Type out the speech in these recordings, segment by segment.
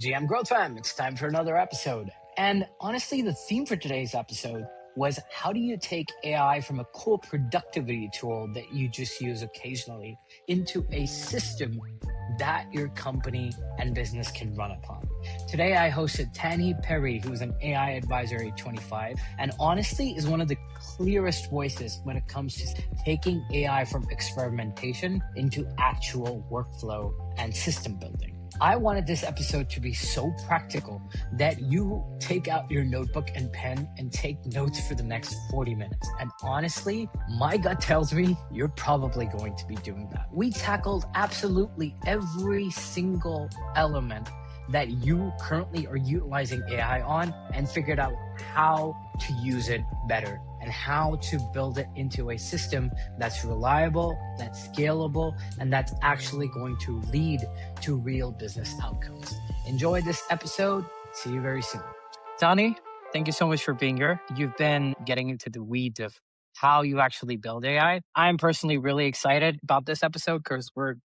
GM Growth Fam, it's time for another episode. And honestly, the theme for today's episode was how do you take AI from a cool productivity tool that you just use occasionally into a system that your company and business can run upon. Today, I hosted Tahnee Perry, who's an AI advisor at 25, and honestly is one of the clearest voices when it comes to taking AI from experimentation into actual workflow and system building. I wanted this episode to be so practical that you take out your notebook and pen and take notes for the next 40 minutes. And honestly, my gut tells me you're probably going to be doing that. We tackled absolutely every single element that you currently are utilizing AI on and figured out how to use it better and how to build it into a system that's reliable, that's scalable, and that's actually going to lead to real business outcomes. Enjoy this episode. See you very soon. Tahnee, thank you so much for being here. You've been getting into the weeds of how you actually build AI. I'm personally really excited about this episode because we're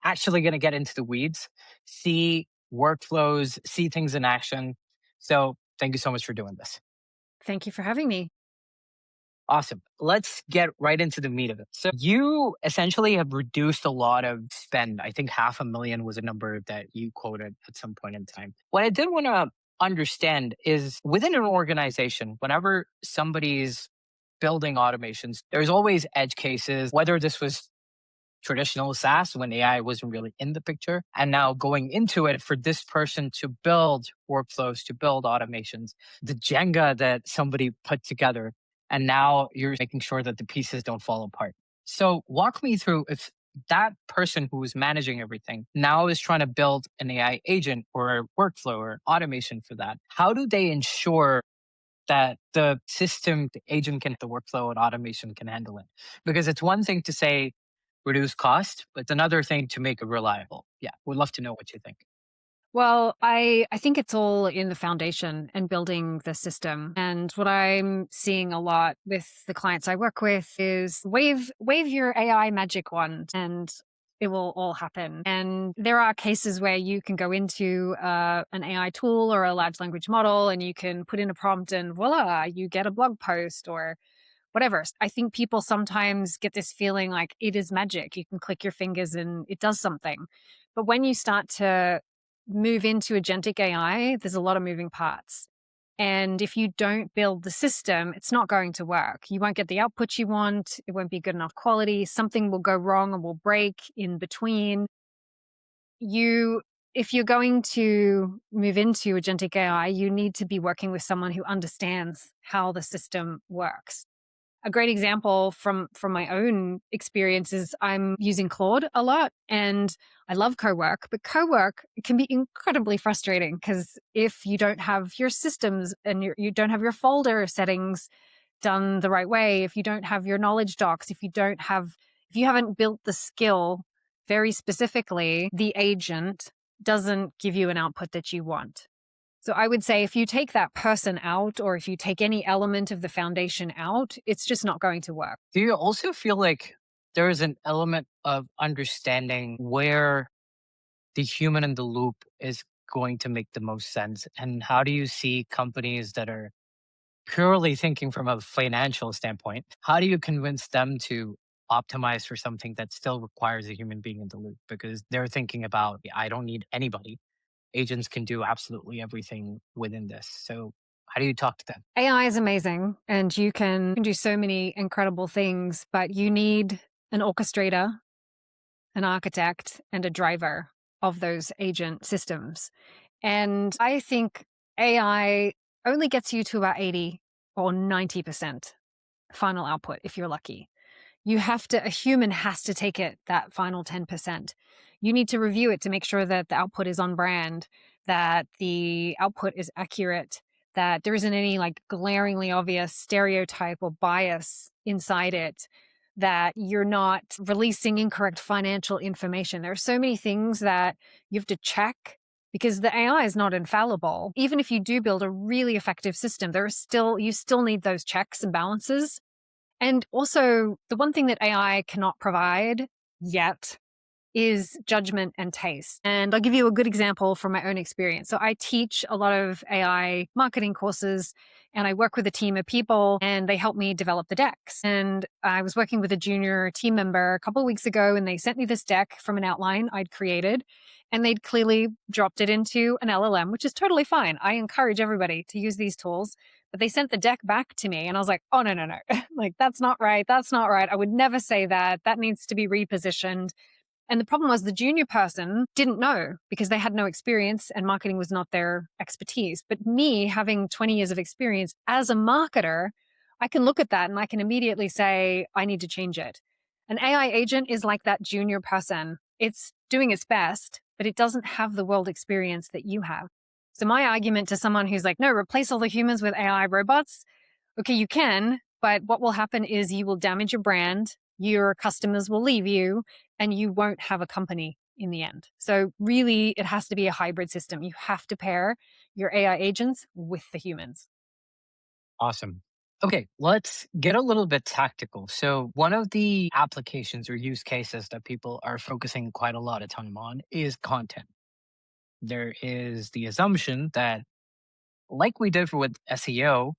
actually going to get into the weeds, see workflows, see things in action. So thank you so much for doing this. Thank you for having me. Awesome. Let's get right into the meat of it. So you essentially have reduced a lot of spend. I think 500,000 was a number that you quoted at some point in time. What I did want to understand is within an organization, whenever somebody's building automations, there's always edge cases, whether this was traditional SaaS when AI wasn't really in the picture. And now going into it for this person to build workflows, to build automations, the Jenga that somebody put together. And now you're making sure that the pieces don't fall apart. So walk me through if that person who was managing everything now is trying to build an AI agent or a workflow or automation for that. How do they ensure that the system, the agent can, the workflow and automation can handle it? Because it's one thing to say, reduce cost, but it's another thing to make it reliable. Yeah, we'd love to know what you think. Well, I think it's all in the foundation and building the system. And what I'm seeing a lot with the clients I work with is wave your AI magic wand and it will all happen. And there are cases where you can go into an AI tool or a large language model and you can put in a prompt and voila, you get a blog post or whatever. I think people sometimes get this feeling like it is magic. You can click your fingers and it does something. But when you start to move into agentic AI, there's a lot of moving parts. And if you don't build the system, it's not going to work. You won't get the output you want. It won't be good enough quality. Something will go wrong and will break in between. If you're going to move into agentic AI, you need to be working with someone who understands how the system works. A great example from my own experience is I'm using Claude a lot and I love co-work, but co-work can be incredibly frustrating because if you don't have your systems and you don't have your folder settings done the right way, if you don't have your knowledge docs, if you haven't built the skill very specifically, the agent doesn't give you an output that you want. So I would say if you take that person out or if you take any element of the foundation out, it's just not going to work. Do you also feel like there is an element of understanding where the human in the loop is going to make the most sense? And how do you see companies that are purely thinking from a financial standpoint? How do you convince them to optimize for something that still requires a human being in the loop? Because they're thinking about, I don't need anybody. Agents can do absolutely everything within this. So how do you talk to them? AI is amazing and you can do so many incredible things, but you need an orchestrator, an architect, and a driver of those agent systems. And I think AI only gets you to about 80 or 90% final output if you're lucky. A human has to take it that final 10%. You need to review it to make sure that the output is on brand, that the output is accurate, that there isn't any like glaringly obvious stereotype or bias inside it, that you're not releasing incorrect financial information. There are so many things that you have to check because the AI is not infallible. Even if you do build a really effective system, you still need those checks and balances. And also, the one thing that AI cannot provide yet is judgment and taste. And I'll give you a good example from my own experience. So I teach a lot of AI marketing courses and I work with a team of people and they help me develop the decks. And I was working with a junior team member a couple of weeks ago and they sent me this deck from an outline I'd created and they'd clearly dropped it into an LLM, which is totally fine. I encourage everybody to use these tools. But they sent the deck back to me and I was like, oh, no. Like, that's not right. That's not right. I would never say that. That needs to be repositioned. And the problem was the junior person didn't know because they had no experience and marketing was not their expertise. But me having 20 years of experience as a marketer, I can look at that and I can immediately say, I need to change it. An AI agent is like that junior person. It's doing its best, but it doesn't have the world experience that you have. So my argument to someone who's like, no, replace all the humans with AI robots. Okay, you can, but what will happen is you will damage your brand. Your customers will leave you and you won't have a company in the end. So really, it has to be a hybrid system. You have to pair your AI agents with the humans. Awesome. Okay, let's get a little bit tactical. So, one of the applications or use cases that people are focusing quite a lot of time on is content. There is the assumption that, like we did with SEO,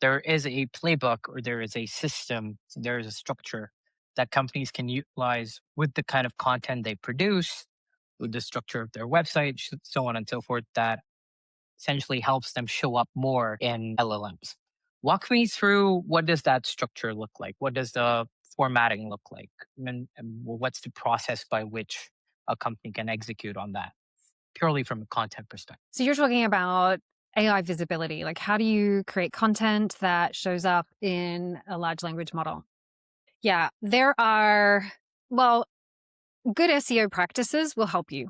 there is a playbook or there is a system, there is a structure that companies can utilize with the kind of content they produce, with the structure of their website, so on and so forth, that essentially helps them show up more in LLMs. Walk me through, what does that structure look like? What does the formatting look like? And what's the process by which a company can execute on that, purely from a content perspective? So you're talking about AI visibility. Like, how do you create content that shows up in a large language model? Yeah, there are, well, good SEO practices will help you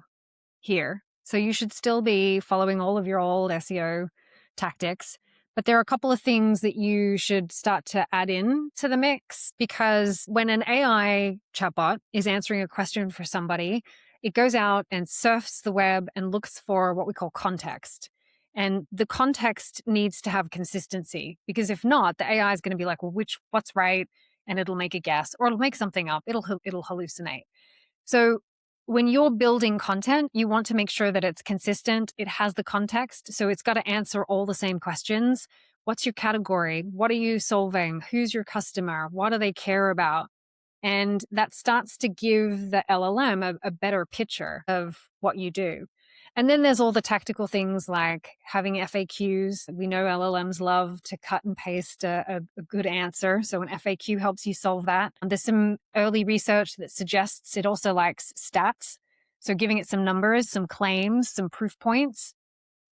here. So you should still be following all of your old SEO tactics. But there are a couple of things that you should start to add in to the mix because when an AI chatbot is answering a question for somebody, it goes out and surfs the web and looks for what we call context. And the context needs to have consistency because if not, the AI is going to be like, well, what's right? And it'll make a guess or it'll make something up. It'll hallucinate. So when you're building content, you want to make sure that it's consistent. It has the context. So it's got to answer all the same questions. What's your category? What are you solving? Who's your customer? What do they care about? And that starts to give the LLM a better picture of what you do. And then there's all the tactical things like having FAQs. We know LLMs love to cut and paste a good answer. So an FAQ helps you solve that. And there's some early research that suggests it also likes stats. So giving it some numbers, some claims, some proof points.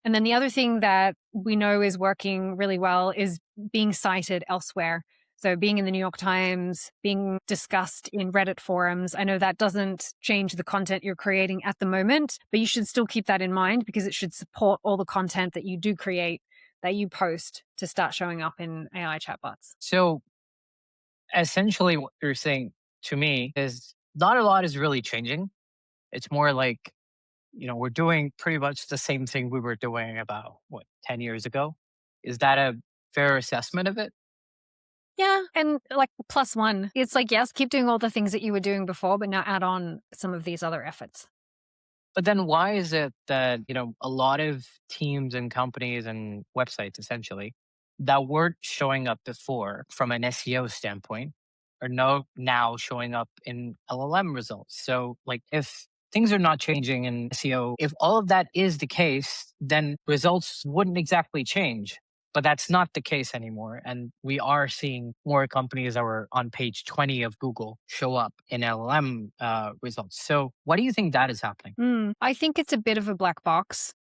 And then the other thing that we know is working really well is being cited elsewhere. So being in the New York Times, being discussed in Reddit forums. I know that doesn't change the content you're creating at the moment, but you should still keep that in mind because it should support all the content that you do create, that you post to start showing up in AI chatbots. So, essentially, what you're saying to me is not a lot is really changing. It's more like, we're doing pretty much the same thing we were doing about, what, 10 years ago? Is that a fair assessment of it? Yeah. And like plus one, it's like, yes, keep doing all the things that you were doing before, but now add on some of these other efforts. But then why is it that, a lot of teams and companies and websites essentially that weren't showing up before from an SEO standpoint are now showing up in LLM results? So, like, if things are not changing in SEO, if all of that is the case, then results wouldn't exactly change. But that's not the case anymore. And we are seeing more companies that were on page 20 of Google show up in LLM results. So, why do you think that is happening? I think it's a bit of a black box.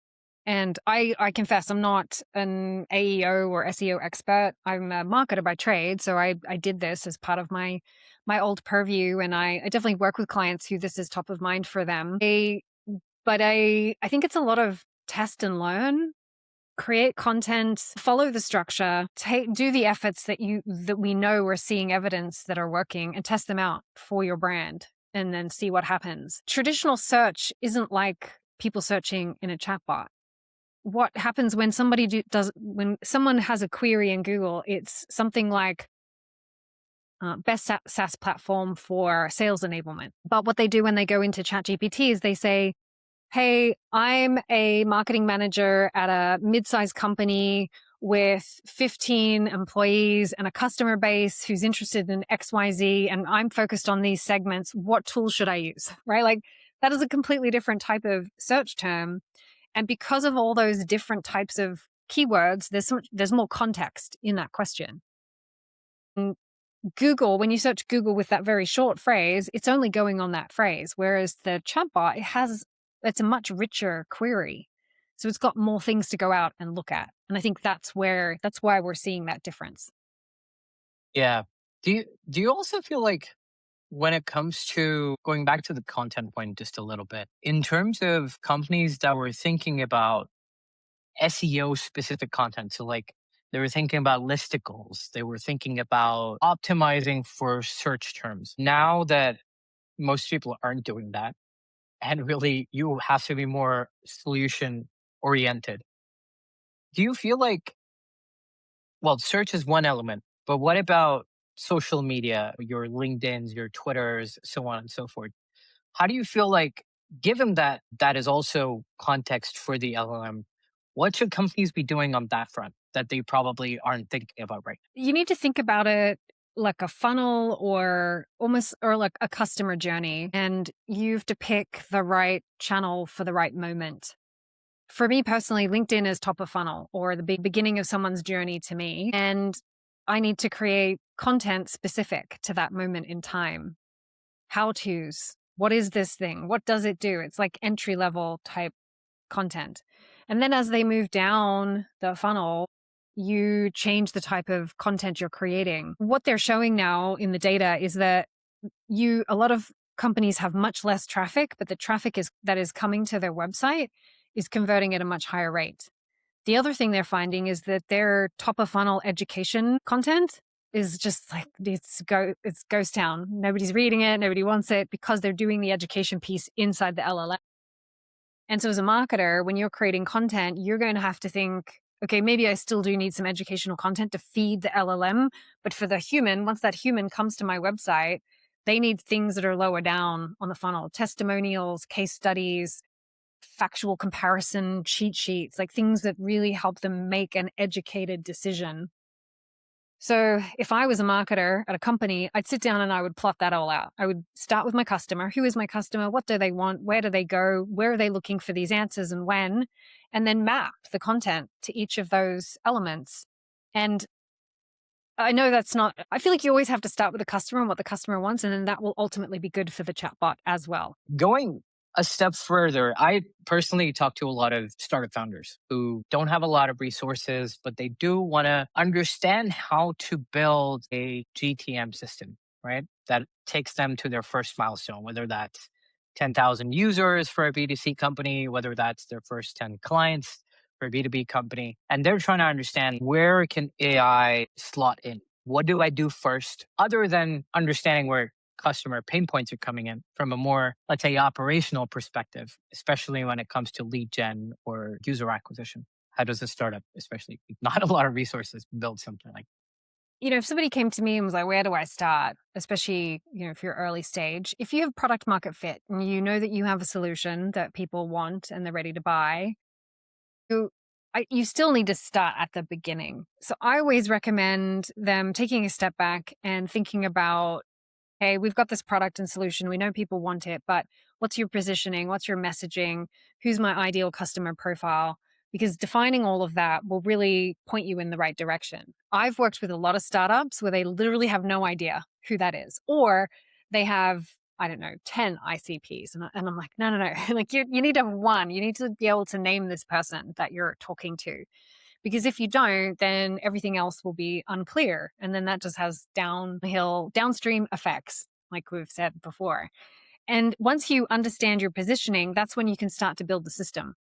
And I confess I'm not an AEO or SEO expert. I'm a marketer by trade. So I did this as part of my old purview. And I definitely work with clients who this is top of mind for them. But I think it's a lot of test and learn, create content, follow the structure, do the efforts that we know we're seeing evidence that are working and test them out for your brand and then see what happens. Traditional search isn't like people searching in a chatbot. What happens when when someone has a query in Google, it's something like best SaaS platform for sales enablement. But what they do when they go into ChatGPT is they say, hey, I'm a marketing manager at a mid-sized company with 15 employees and a customer base who's interested in XYZ, and I'm focused on these segments. What tool should I use? Right? Like that is a completely different type of search term. And because of all those different types of keywords, there's more context in that question. And Google, when you search Google with that very short phrase, it's only going on that phrase. Whereas the chatbot, it's a much richer query. So it's got more things to go out and look at. And I think that's why we're seeing that difference. Yeah. Do you also feel like when it comes to going back to the content point just a little bit, in terms of companies that were thinking about SEO specific content, so like they were thinking about listicles, they were thinking about optimizing for search terms. Now that most people aren't doing that, and really you have to be more solution oriented, do you feel like, well, search is one element, but what about social media, your LinkedIn's, your Twitters, so on and so forth? How do you feel like, given that that is also context for the LLM, what should companies be doing on that front that they probably aren't thinking about right You need to think about it like a funnel or like a customer journey, and you have to pick the right channel for the right moment. For me personally, LinkedIn is top of funnel or the beginning of someone's journey to me. And I need to create content specific to that moment in time. How to's. What is this thing? What does it do? It's like entry level type content. And then as they move down the funnel, you change the type of content you're creating. What they're showing now in the data is that a lot of companies have much less traffic, but the traffic that is coming to their website is converting at a much higher rate. The other thing they're finding is that their top of funnel education content is just like it's ghost town. Nobody's reading it, nobody wants it because they're doing the education piece inside the LLM. And so as a marketer, when you're creating content, you're going to have to think, okay, maybe I still do need some educational content to feed the LLM. But for the human, once that human comes to my website, they need things that are lower down on the funnel, testimonials, case studies, factual comparison, cheat sheets, like things that really help them make an educated decision. So if I was a marketer at a company, I'd sit down and I would plot that all out. I would start with my customer. Who is my customer? What do they want? Where do they go? Where are they looking for these answers and when? And then map the content to each of those elements. And I know I feel like you always have to start with the customer and what the customer wants, and then that will ultimately be good for the chatbot as well. going a step further, I personally talk to a lot of startup founders who don't have a lot of resources, but they do want to understand how to build a GTM system, right? That takes them to their first milestone, whether that's 10,000 users for a B2C company, whether that's their first 10 clients for a B2B company. And they're trying to understand, where can AI slot in? What do I do first, other than understanding where customer pain points are coming in from a more, let's say, operational perspective, especially when it comes to lead gen or user acquisition? How does a startup, especially with not a lot of resources, build something like If somebody came to me and was like, where do I start? Especially, if you're early stage, if you have product market fit and you know that you have a solution that people want and they're ready to buy, you, you still need to start at the beginning. So I always recommend them taking a step back and thinking about, hey, we've got this product and solution. We know people want it, but what's your positioning? What's your messaging? Who's my ideal customer profile? Because defining all of that will really point you in the right direction. I've worked with a lot of startups where they literally have no idea who that is, or they have, I don't know, 10 ICPs. And I'm like, no, no, no. Like you need to have one. You need to be able to name this person that you're talking to. Because if you don't, then everything else will be unclear. And then that just has downstream effects, like we've said before. And once you understand your positioning, that's when you can start to build the system.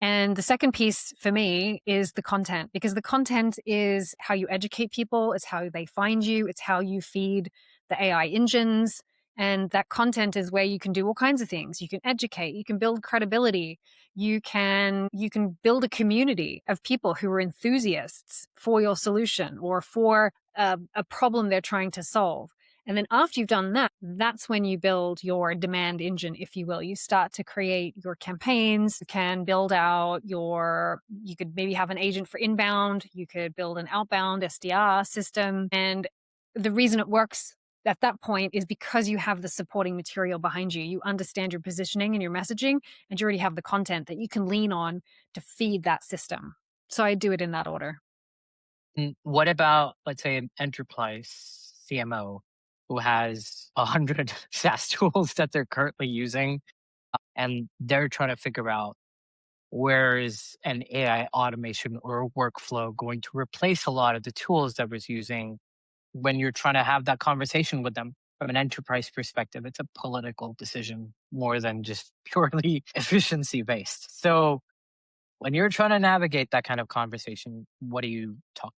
And the second piece for me is the content, because the content is how you educate people, it's how they find you, it's how you feed the AI engines. And that content is where you can do all kinds of things. You can educate, you can build credibility, you can build a community of people who are enthusiasts for your solution or for a problem they're trying to solve. And then after you've done that, that's when you build your demand engine, if you will. You start to create your campaigns. You can build out you could maybe have an agent for inbound. You could build an outbound SDR system. And the reason it works at that point is because you have the supporting material behind you. You understand your positioning and your messaging, and you already have the content that you can lean on to feed that system. So I do it in that order. What about, let's say, an enterprise CMO who has 100 SaaS tools that they're currently using, and they're trying to figure out where is an AI automation or workflow going to replace a lot of the tools that was using when you're trying to have that conversation with them from an enterprise perspective? It's a political decision more than just purely efficiency based. So when you're trying to navigate that kind of conversation, what do you talk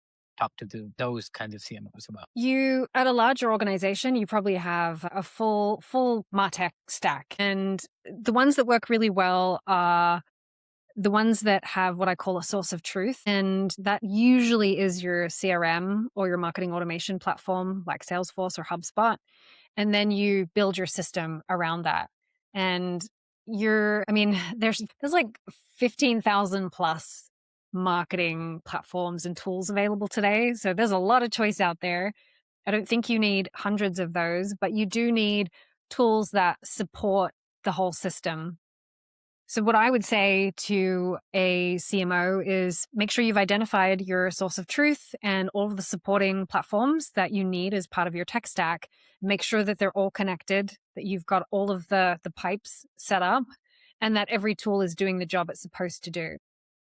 to those kinds of CMOs about? You at a larger organization, you probably have a full MarTech stack. And the ones that work really well are the ones that have what I call a source of truth. And that usually is your CRM or your marketing automation platform like Salesforce or HubSpot. And then you build your system around that. And I mean, there's like 15,000 plus marketing platforms and tools available today. So there's a lot of choice out there. I don't think you need hundreds of those, but you do need tools that support the whole system. So what I would say to a CMO is make sure you've identified your source of truth and all of the supporting platforms that you need as part of your tech stack. Make sure that they're all connected, that you've got all of the pipes set up, and that every tool is doing the job it's supposed to do.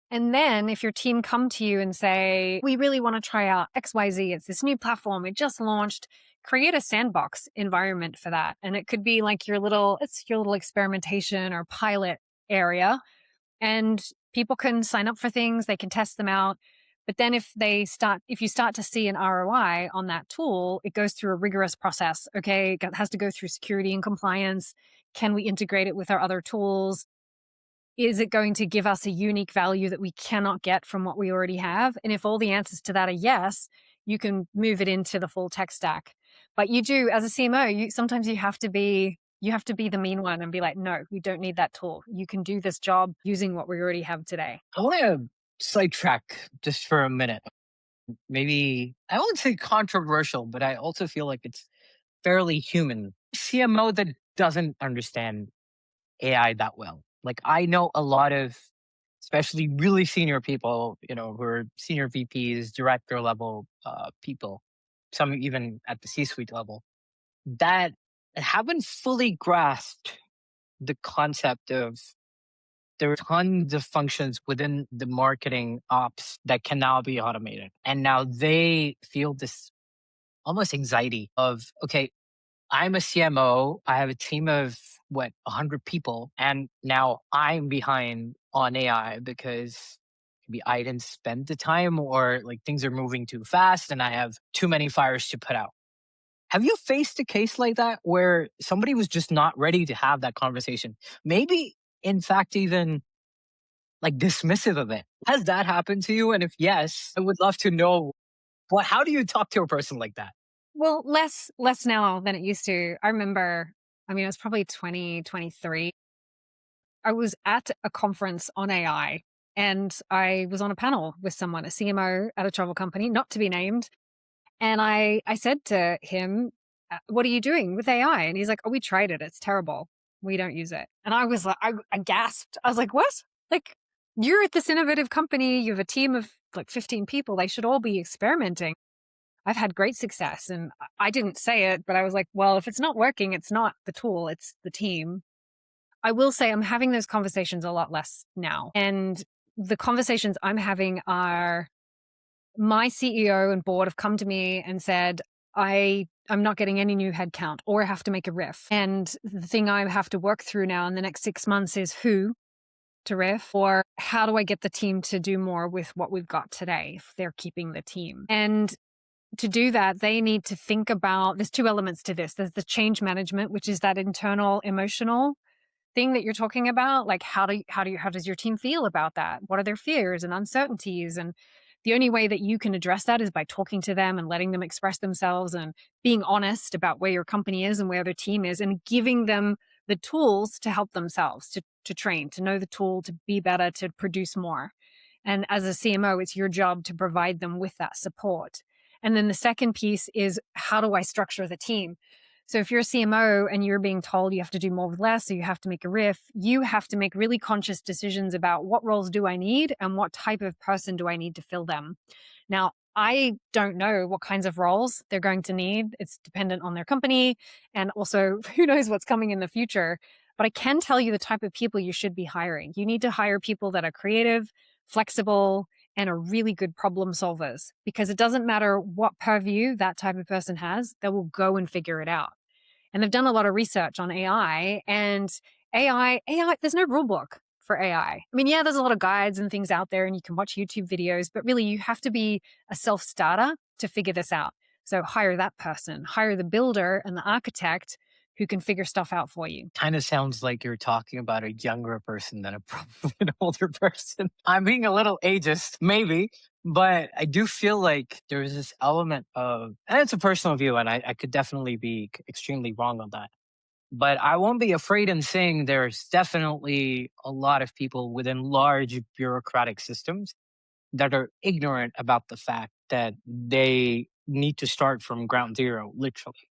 And then if your team come to you and say, we really want to try out XYZ, it's this new platform, it just launched, create a sandbox environment for that. And it could be like it's your little experimentation or pilot area. And people can sign up for things, they can test them out. But then if you start to see an ROI on that tool, it goes through a rigorous process. Okay, it has to go through security and compliance. Can we integrate it with our other tools? Is it going to give us a unique value that we cannot get from what we already have? And if all the answers to that are yes, you can move it into the full tech stack. But you do, as a CMO, sometimes you have to be the mean one and be like, no, you don't need that tool. You can do this job using what we already have today. I want to sidetrack just for a minute. Maybe I won't say controversial, but I also feel like it's fairly human. CMO that doesn't understand AI that well. Like I know a lot of, especially really senior people, who are senior VPs, director level people, some even at the C-suite level, that haven't fully grasped the concept of there are tons of functions within the marketing ops that can now be automated. And now they feel this almost anxiety of, okay, I'm a CMO. I have a team of 100 people. And now I'm behind on AI because maybe I didn't spend the time or like things are moving too fast and I have too many fires to put out. Have you faced a case like that where somebody was just not ready to have that conversation? Maybe, in fact, even like dismissive of it. Has that happened to you? And if yes, I would love to know how do you talk to a person like that? Well, less now than it used to. I remember, I mean, it was probably 2023. I was at a conference on AI and I was on a panel with someone, a CMO at a travel company, not to be named. And I said to him, what are you doing with AI? And he's like, oh, we tried it. It's terrible. We don't use it. And I was like, I gasped. I was like, what? Like, you're at this innovative company. You have a team of like 15 people. They should all be experimenting. I've had great success. And I didn't say it, but I was like, well, if it's not working, it's not the tool, it's the team. I will say I'm having those conversations a lot less now. And the conversations I'm having are my CEO and board have come to me and said, I'm not getting any new headcount or I have to make a riff. And the thing I have to work through now in the next 6 months is who to riff or how do I get the team to do more with what we've got today if they're keeping the team. And to do that, they need to think about, there's two elements to this. There's the change management, which is that internal emotional thing that you're talking about. Like how does your team feel about that? What are their fears and uncertainties? And The only way that you can address that is by talking to them and letting them express themselves and being honest about where your company is and where their team is, and giving them the tools to help themselves, to train, to know the tool, to be better, to produce more. And as a CMO, it's your job to provide them with that support. And then the second piece is, how do I structure the team? So if you're a CMO and you're being told you have to do more with less, so you have to make a riff, you have to make really conscious decisions about what roles do I need and what type of person do I need to fill them. Now, I don't know what kinds of roles they're going to need. It's dependent on their company, and also who knows what's coming in the future. But I can tell you the type of people you should be hiring. You need to hire people that are creative, flexible, and are really good problem solvers, because it doesn't matter what purview that type of person has, they will go and figure it out. And they've done a lot of research on AI, and AI, there's no rule book for AI. I mean, yeah, there's a lot of guides and things out there and you can watch YouTube videos, but really you have to be a self-starter to figure this out. So hire that person, hire the builder and the architect who can figure stuff out for you. Kind of sounds like you're talking about a younger person than probably an older person. I'm being a little ageist, maybe, but I do feel like there's this element of, and it's a personal view, and I could definitely be extremely wrong on that. But I won't be afraid in saying there's definitely a lot of people within large bureaucratic systems that are ignorant about the fact that they need to start from ground zero, literally.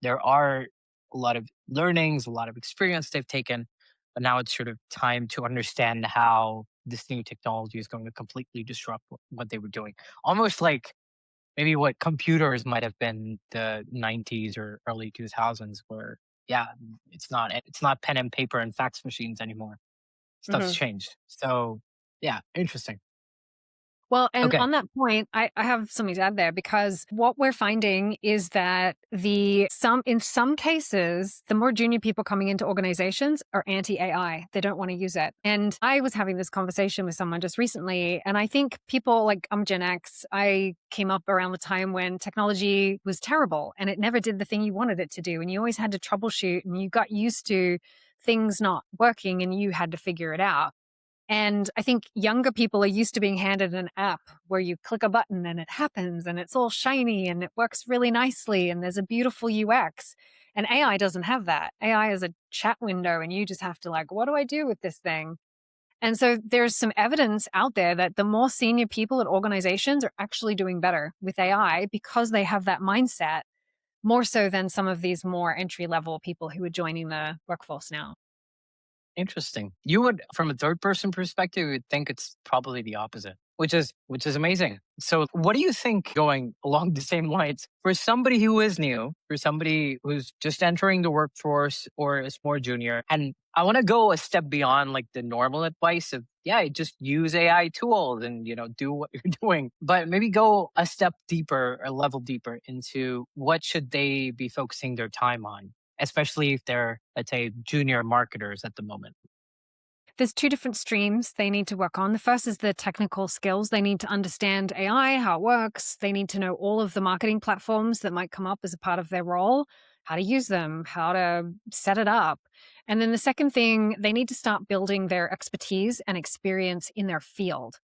There are a lot of learnings, a lot of experience they've taken, but now it's sort of time to understand how this new technology is going to completely disrupt what they were doing. Almost like maybe what computers might have been the 90s or early 2000s, where yeah, it's not pen and paper and fax machines anymore. Stuff's Mhm. changed. So yeah, interesting. Well, and Okay. on that point, I have something to add there, because what we're finding is that in some cases, the more junior people coming into organizations are anti-AI. They don't want to use it. And I was having this conversation with someone just recently, and I think people, like, I'm Gen X. I came up around the time when technology was terrible and it never did the thing you wanted it to do. And you always had to troubleshoot and you got used to things not working and you had to figure it out. And I think younger people are used to being handed an app where you click a button and it happens and it's all shiny and it works really nicely and there's a beautiful UX. And AI doesn't have that. AI is a chat window and you just have to, like, what do I do with this thing? And so there's some evidence out there that the more senior people at organizations are actually doing better with AI because they have that mindset, more so than some of these more entry level people who are joining the workforce now. Interesting. You would, from a third person perspective, you would think it's probably the opposite, which is amazing. So, what do you think, going along the same lines, for somebody who is new, for somebody who's just entering the workforce or is more junior, and I want to go a step beyond like the normal advice of, yeah, just use AI tools and do what you're doing, but maybe go a step deeper, a level deeper into what should they be focusing their time on, especially if they're, let's say, junior marketers at the moment. There's two different streams they need to work on. The first is the technical skills. They need to understand AI, how it works. They need to know all of the marketing platforms that might come up as a part of their role, how to use them, how to set it up. And then the second thing, they need to start building their expertise and experience in their field.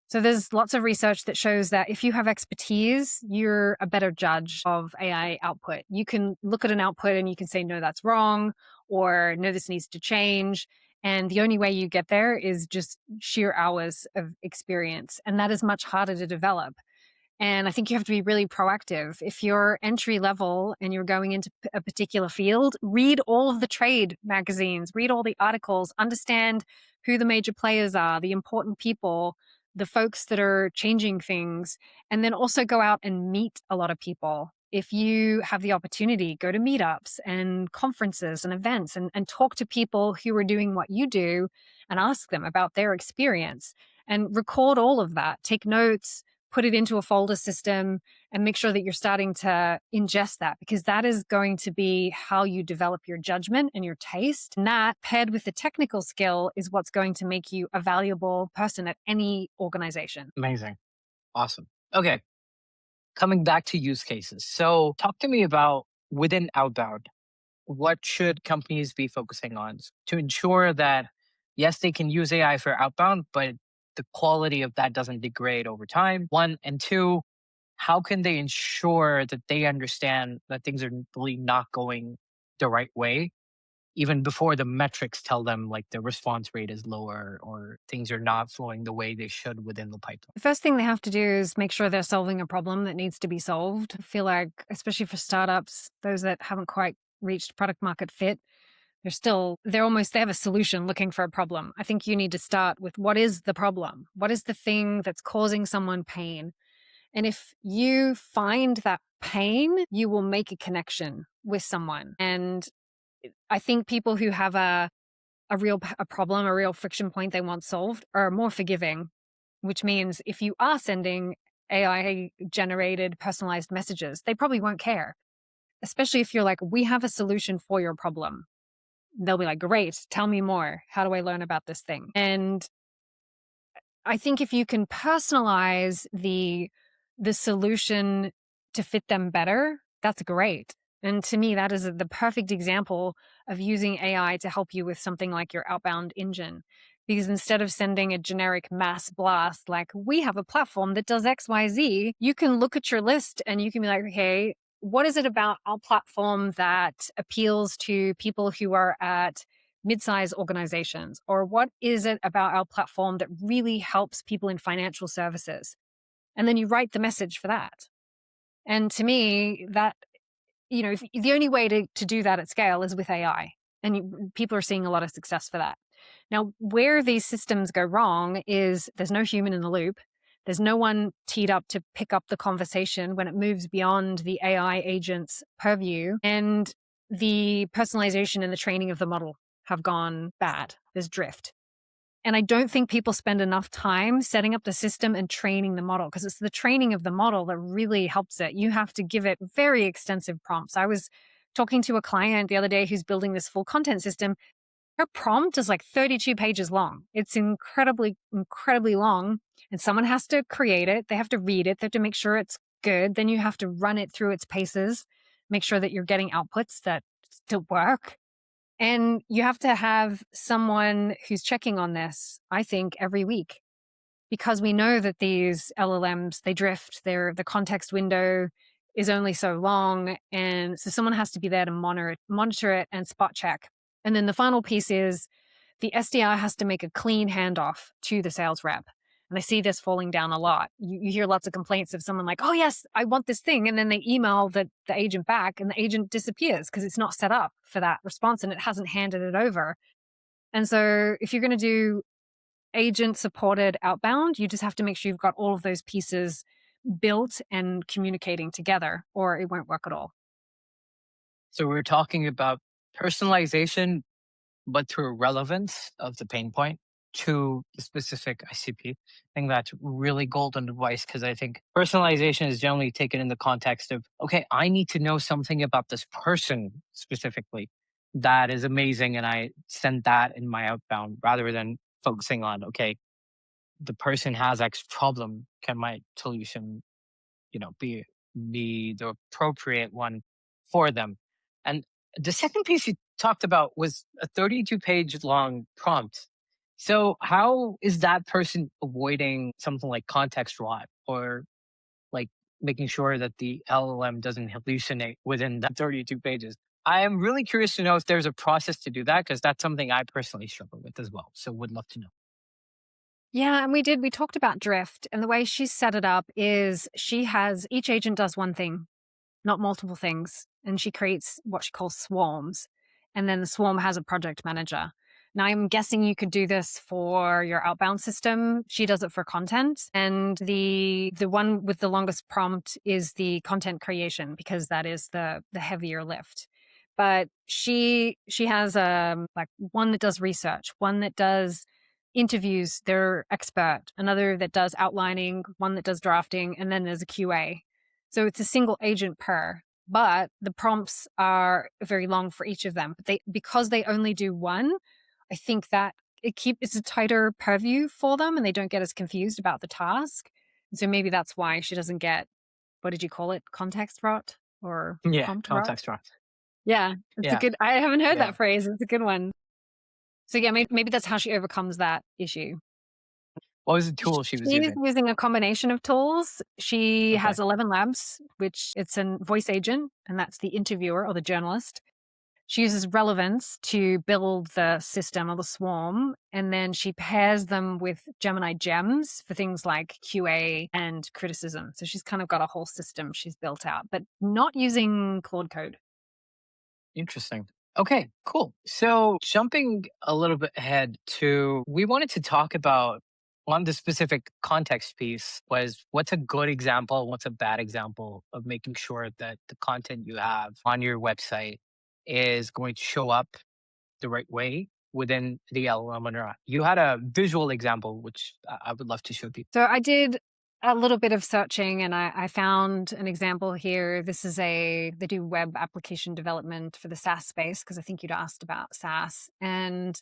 So there's lots of research that shows that if you have expertise, you're a better judge of AI output. You can look at an output and you can say, no, that's wrong, or no, this needs to change. And the only way you get there is just sheer hours of experience. And that is much harder to develop. And I think you have to be really proactive. If you're entry level and you're going into a particular field, read all of the trade magazines, read all the articles, understand who the major players are, the important people, the folks that are changing things, and then also go out and meet a lot of people. If you have the opportunity, go to meetups and conferences and events, and talk to people who are doing what you do and ask them about their experience, and record all of that. Take notes, put it into a folder system, and make sure that you're starting to ingest that, because that is going to be how you develop your judgment and your taste. And that, paired with the technical skill, is what's going to make you a valuable person at any organization. Amazing. Awesome. Okay. Coming back to use cases. So, talk to me about, within Outbound, what should companies be focusing on to ensure that, yes, they can use AI for outbound, but the quality of that doesn't degrade over time? One, and two, how can they ensure that they understand that things are really not going the right way even before the metrics tell them like the response rate is lower or things are not flowing the way they should within the pipeline? The first thing they have to do is make sure they're solving a problem that needs to be solved. I feel like, especially for startups, those that haven't quite reached product market fit, they have a solution looking for a problem. I think you need to start with what is the problem? What is the thing that's causing someone pain? And if you find that pain, you will make a connection with someone. And I think people who have a problem, a real friction point they want solved are more forgiving, which means if you are sending AI generated personalized messages, they probably won't care, especially if you're like, we have a solution for your problem. They'll be like, great, tell me more. How do I learn about this thing? And I think if you can personalize the solution to fit them better, that's great. And to me, that is the perfect example of using AI to help you with something like your outbound engine. Because instead of sending a generic mass blast, like we have a platform that does XYZ, you can look at your list and you can be like, okay, what is it about our platform that appeals to people who are at mid-sized organizations? Or what is it about our platform that really helps people in financial services? And then you write the message for that. And to me, that, the only way to do that at scale is with AI. And people are seeing a lot of success for that. Now, where these systems go wrong is there's no human in the loop. There's no one teed up to pick up the conversation when it moves beyond the AI agent's purview. And the personalization and the training of the model have gone bad. There's drift. And I don't think people spend enough time setting up the system and training the model, because it's the training of the model that really helps it. You have to give it very extensive prompts. I was talking to a client the other day who's building this full content system. Her prompt is like 32 pages long. It's incredibly, incredibly long. And someone has to create it. They have to read it. They have to make sure it's good. Then you have to run it through its paces, make sure that you're getting outputs that still work. And you have to have someone who's checking on this, I think, every week, because we know that these LLMs, they drift. The context window is only so long. And so someone has to be there to monitor it and spot check. And then the final piece is the SDR has to make a clean handoff to the sales rep. And I see this falling down a lot. You hear lots of complaints of someone like, oh, yes, I want this thing. And then they email the agent back and the agent disappears because it's not set up for that response and it hasn't handed it over. And so if you're going to do agent supported outbound, you just have to make sure you've got all of those pieces built and communicating together, or it won't work at all. So we're talking about personalization, but through relevance of the pain point to the specific ICP. I think that's really golden advice because I think personalization is generally taken in the context of, okay, I need to know something about this person specifically. That is amazing. And I send that in my outbound rather than focusing on, okay, the person has X problem. Can my solution, be the appropriate one for them? And the second piece you talked about was a 32-page long prompt. So how is that person avoiding something like context rot or like making sure that the LLM doesn't hallucinate within that 32 pages? I am really curious to know if there's a process to do that because that's something I personally struggle with as well. So would love to know. Yeah, and we talked about drift, and the way she's set it up is each agent does one thing, not multiple things. And she creates what she calls swarms. And then the swarm has a project manager. Now, I'm guessing you could do this for your outbound system. She does it for content. And the one with the longest prompt is the content creation, because that is the heavier lift. But she has like one that does research, one that does interviews their expert, another that does outlining, one that does drafting, and then there's a QA. So it's a single agent per, but the prompts are very long for each of them. But because they only do one, I think that it's a tighter purview for them and they don't get as confused about the task. And so maybe that's why she doesn't get, what did you call it? Context rot or Yeah, prompt rot? context rot. Yeah, Yeah, I haven't heard yeah. that phrase. It's a good one. So yeah, maybe that's how she overcomes that issue. What was the tool she was She's using? using a combination of tools. She Okay. has 11 labs, which it's a voice agent, and that's the interviewer or the journalist. She uses relevance to build the system or the swarm, and then she pairs them with Gemini gems for things like QA and criticism. So she's kind of got a whole system she's built out, but not using Claude Code. Interesting. Okay, cool. So jumping a little bit ahead to, we wanted to talk about on the specific context piece was what's a good example, what's a bad example of making sure that the content you have on your website is going to show up the right way within the LLM or not. You had a visual example, which I would love to show people. So I did a little bit of searching and I found an example here. They do web application development for the SaaS space because I think you'd asked about SaaS. And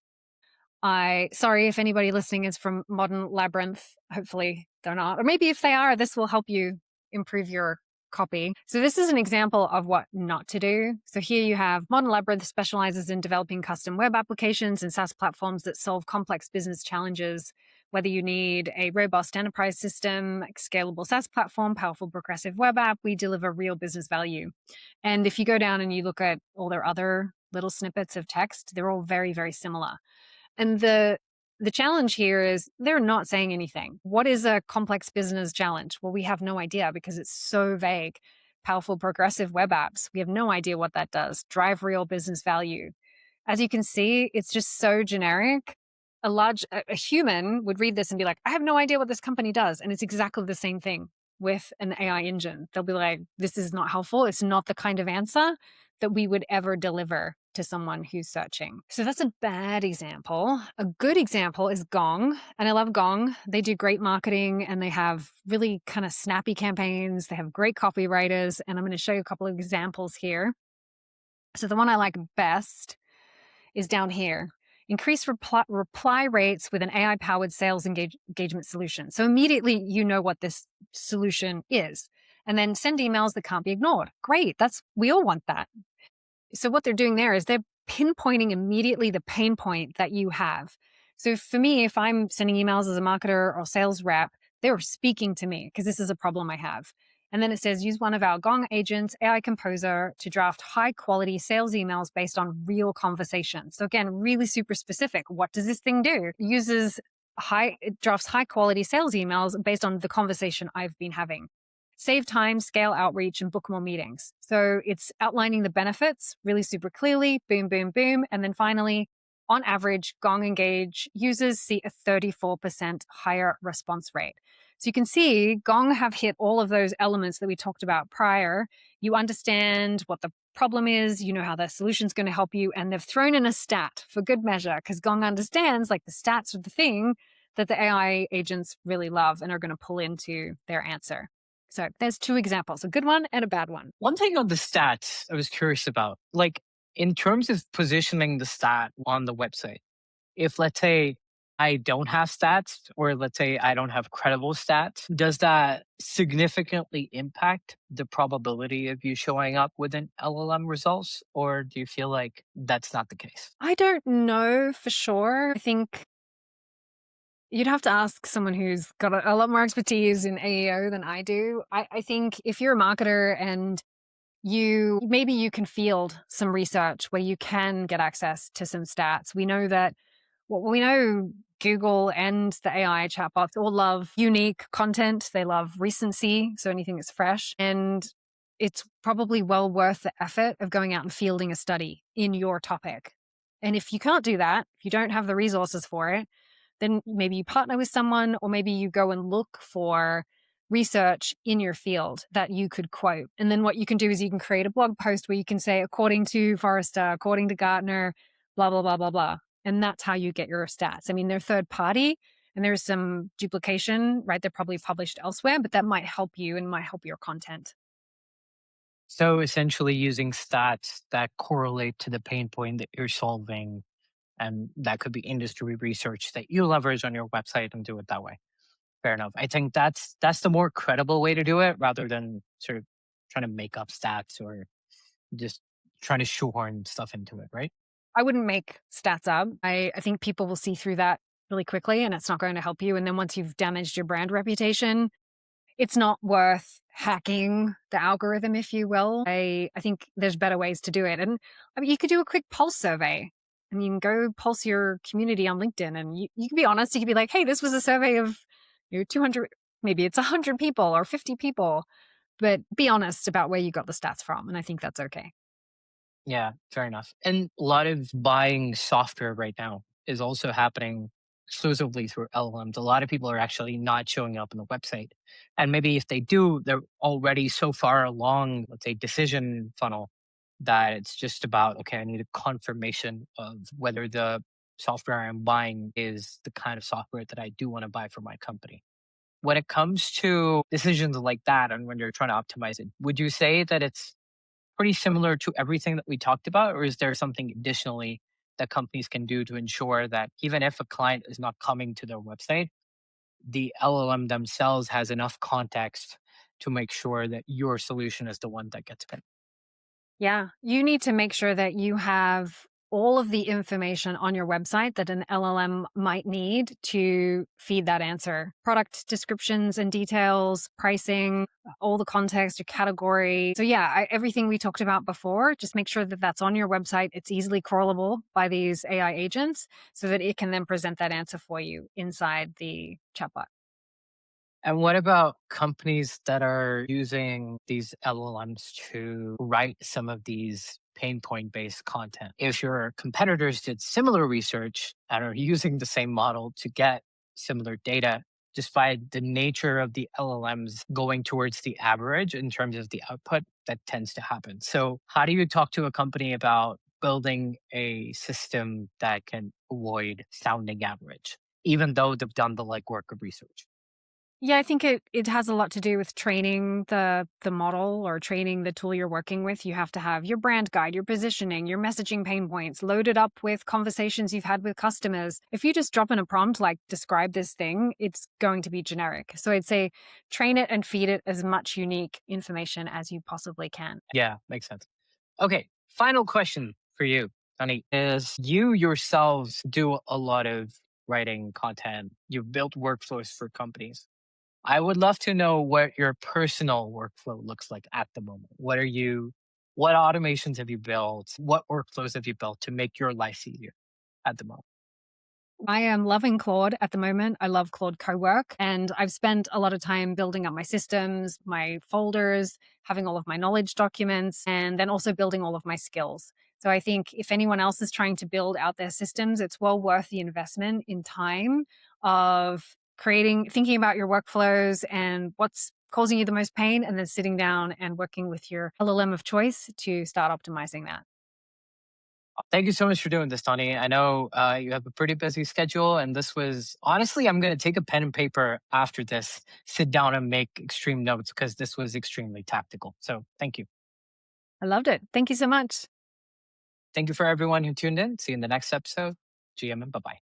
sorry if anybody listening is from Modern Labyrinth. Hopefully they're not. Or maybe if they are, this will help you improve your copy. So this is an example of what not to do. So here you have Modern Labyrinth specializes in developing custom web applications and SaaS platforms that solve complex business challenges. Whether you need a robust enterprise system, scalable SaaS platform, powerful progressive web app, we deliver real business value. And if you go down and you look at all their other little snippets of text, they're all very, very similar. And the challenge here is they're not saying anything. What is a complex business challenge? Well, we have no idea because it's so vague. Powerful progressive web apps, we have no idea what that does. Drive real business value. As you can see, it's just so generic. A human would read this and be like, I have no idea what this company does. And it's exactly the same thing with an AI engine. They'll be like, this is not helpful. It's not the kind of answer that we would ever deliver to someone who's searching. So that's a bad example. A good example is Gong. And I love Gong. They do great marketing and they have really kind of snappy campaigns. They have great copywriters. And I'm going to show you a couple of examples here. So the one I like best is down here. Increase reply rates with an AI powered sales engagement solution. So immediately you know what this solution is. And then send emails that can't be ignored. Great. We all want that. So what they're doing there is they're pinpointing immediately the pain point that you have. So for me, if I'm sending emails as a marketer or sales rep, they're speaking to me because this is a problem I have. And then it says, use one of our Gong agents, AI Composer, to draft high quality sales emails based on real conversations. So again, really super specific. What does this thing do? It drafts high quality sales emails based on the conversation I've been having. Save time, scale outreach, and book more meetings. So it's outlining the benefits really super clearly, boom, boom, boom. And then finally, on average, Gong Engage users see a 34% higher response rate. So you can see Gong have hit all of those elements that we talked about prior. You understand what the problem is, you know how the solution's going to help you, and they've thrown in a stat for good measure because Gong understands like the stats are the thing that the AI agents really love and are going to pull into their answer. So there's two examples, a good one and a bad one. One thing on the stats I was curious about, like in terms of positioning the stat on the website, if let's say I don't have stats or let's say I don't have credible stats, does that significantly impact the probability of you showing up with an LLM results? Or do you feel like that's not the case? I don't know for sure. I think you'd have to ask someone who's got a lot more expertise in AEO than I do. I think if you're a marketer and maybe you can field some research where you can get access to some stats. We know Google and the AI chatbots all love unique content. They love recency, so anything that's fresh. And it's probably well worth the effort of going out and fielding a study in your topic. And if you can't do that, if you don't have the resources for it, then maybe you partner with someone or maybe you go and look for research in your field that you could quote. And then what you can do is you can create a blog post where you can say, according to Forrester, according to Gartner, blah, blah, blah, blah, blah. And that's how you get your stats. I mean, they're third party and there's some duplication, right? They're probably published elsewhere, but that might help you and might help your content. So essentially using stats that correlate to the pain point that you're solving. And that could be industry research that you leverage on your website and do it that way. Fair enough. I think that's the more credible way to do it rather than sort of trying to make up stats or just trying to shoehorn stuff into it, right? I wouldn't make stats up. I think people will see through that really quickly and it's not going to help you. And then once you've damaged your brand reputation, it's not worth hacking the algorithm, if you will. I think there's better ways to do it. And I mean, you could do a quick pulse survey. I mean, go pulse your community on LinkedIn and you can be honest. You could be like, hey, this was a survey of 200, maybe it's 100 people or 50 people, but be honest about where you got the stats from. And I think that's okay. Yeah, fair enough. And a lot of buying software right now is also happening exclusively through LLMs. A lot of people are actually not showing up on the website. And maybe if they do, they're already so far along, let's say, decision funnel that it's just about, okay, I need a confirmation of whether the software I'm buying is the kind of software that I do want to buy for my company. When it comes to decisions like that and when you're trying to optimize it, would you say that it's pretty similar to everything that we talked about, or is there something additionally that companies can do to ensure that even if a client is not coming to their website, the LLM themselves has enough context to make sure that your solution is the one that gets picked? Yeah, you need to make sure that you have all of the information on your website that an LLM might need to feed that answer. Product descriptions and details, pricing, all the context, your category. So, yeah, everything we talked about before, just make sure that that's on your website. It's easily crawlable by these AI agents so that it can then present that answer for you inside the chatbot. And what about companies that are using these LLMs to write some of these pain point based content? If your competitors did similar research and are using the same model to get similar data, despite the nature of the LLMs going towards the average in terms of the output, that tends to happen. So, how do you talk to a company about building a system that can avoid sounding average, even though they've done the legwork of research? Yeah, I think it has a lot to do with training the model or training the tool you're working with. You have to have your brand guide, your positioning, your messaging pain points loaded up with conversations you've had with customers. If you just drop in a prompt like describe this thing, it's going to be generic. So I'd say train it and feed it as much unique information as you possibly can. Yeah, makes sense. Okay, final question for you, Tahnee, is you yourselves do a lot of writing content. You've built workflows for companies. I would love to know what your personal workflow looks like at the moment. What automations have you built? What workflows have you built to make your life easier at the moment? I am loving Claude at the moment. I love Claude Cowork, and I've spent a lot of time building up my systems, my folders, having all of my knowledge documents, and then also building all of my skills. So I think if anyone else is trying to build out their systems, it's well worth the investment in time of thinking about your workflows and what's causing you the most pain, and then sitting down and working with your LLM of choice to start optimizing that. Thank you so much for doing this, Tony. I know you have a pretty busy schedule, and this was honestly, I'm going to take a pen and paper after this, sit down and make extreme notes because this was extremely tactical. So thank you. I loved it. Thank you so much. Thank you for everyone who tuned in. See you in the next episode. GM and bye bye.